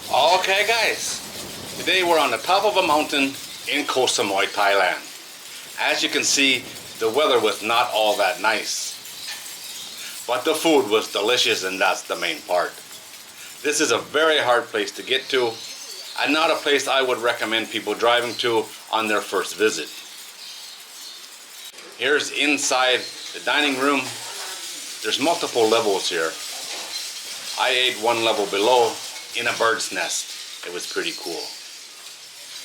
Okay guys, today we're on the top of a mountain in Koh Samui, Thailand. As you can see, the weather was not all that nice, but the food was delicious, and that's the main part. This is a very hard place to get to, and not a place I would recommend people driving to on their first visit. Here's inside the dining room. There's multiple levels here. I ate one level below in a bird's nest. It was pretty cool.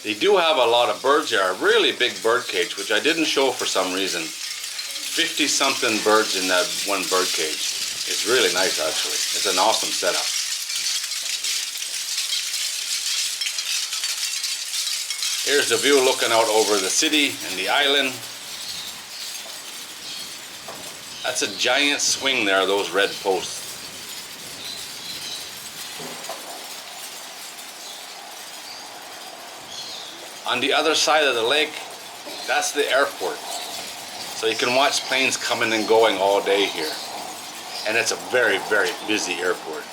They do have a lot of birds here, a really big bird cage, which I didn't show for some reason. 50 something birds in that one bird cage. It's really nice actually. It's an awesome setup. Here's the view looking out over the city and the island. That's a giant swing there, those red posts. On the other side of the lake, that's the airport. So you can watch planes coming and going all day here. And it's a very, very busy airport.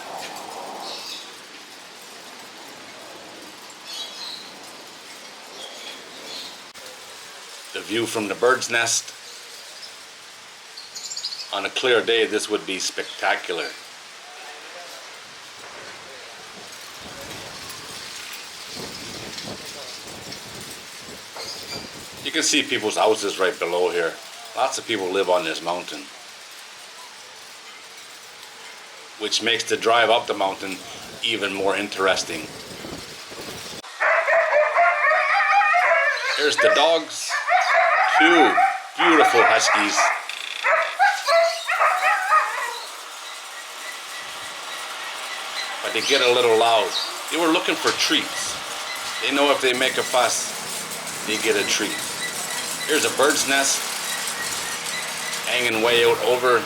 The view from the bird's nest. On a clear day, this would be spectacular. You can see people's houses right below here. Lots of people live on this mountain, which makes the drive up the mountain even more interesting. Here's the dogs. Two beautiful huskies. But they get a little loud. They were looking for treats. They know if they make a fuss, they get a treat. Here's a bird's nest hanging way out over.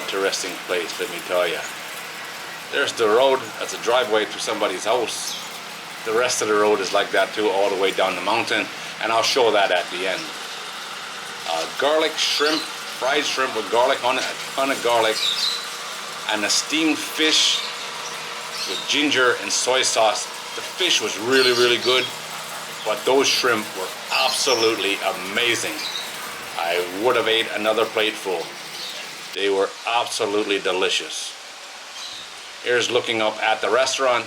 Interesting place, let me tell you. There's the road. That's a driveway to somebody's house. The rest of the road is like that too, all the way down the mountain, and I'll show that at the end. Garlic shrimp, fried shrimp with garlic on it, a ton of garlic, and a steamed fish with ginger and soy sauce. The fish was really, really good, but those shrimp were absolutely amazing. I would have ate another plate full. They were absolutely delicious. Here's looking up at the restaurant.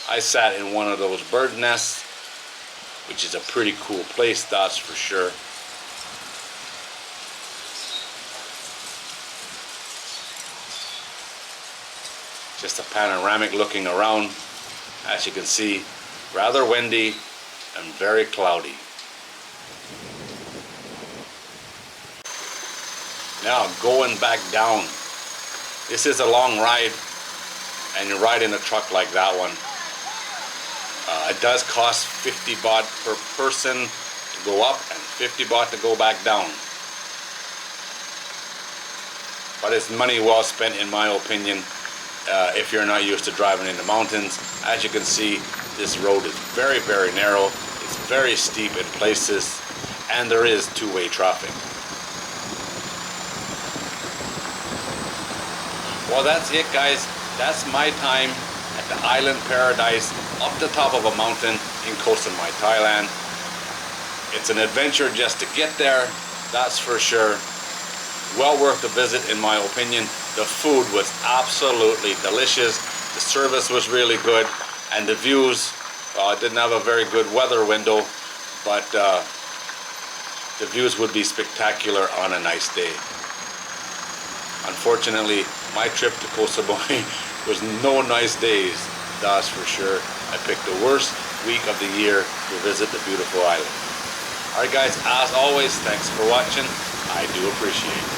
I sat in one of those bird nests, which is a pretty cool place, that's for sure. Just a panoramic looking around. As you can see, rather windy and very cloudy. Now going back down. This is a long ride, and you ride in a truck like that one. It does cost 50 baht per person to go up and 50 baht to go back down. But it's money well spent in my opinion. If you're not used to driving in the mountains. As you can see, this road is very, very narrow. It's very steep in places, and there is two-way traffic. Well, that's it guys. That's my time at the island paradise up the top of a mountain in Koh Samui, Thailand. It's an adventure just to get there, that's for sure. Well worth the visit in my opinion. The food was absolutely delicious. The service was really good, and the views, I didn't have a very good weather window, but the views would be spectacular on a nice day. Unfortunately, my trip to Koh Samui was no nice days, that's for sure. I picked the worst week of the year to visit the beautiful island. Alright guys, as always, thanks for watching. I do appreciate it.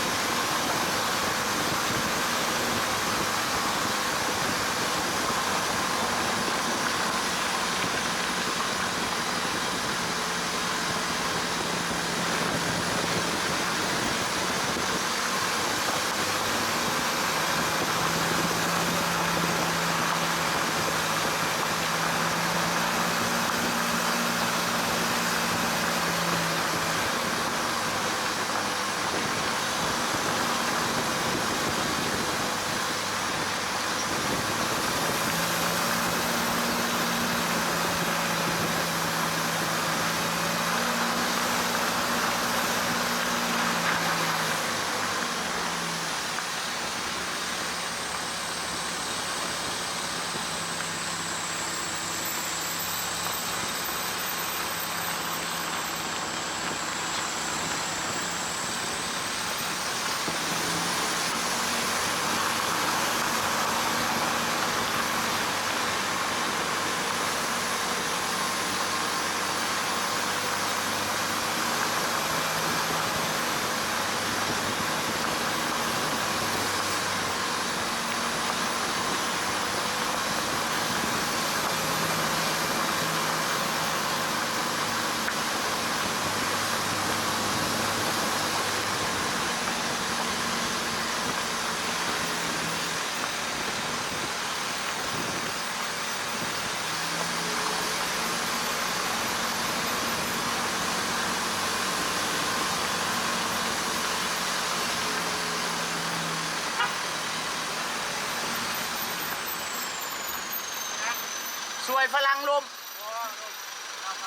สวยฝรั่งลม อ๋อค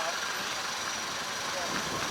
รับ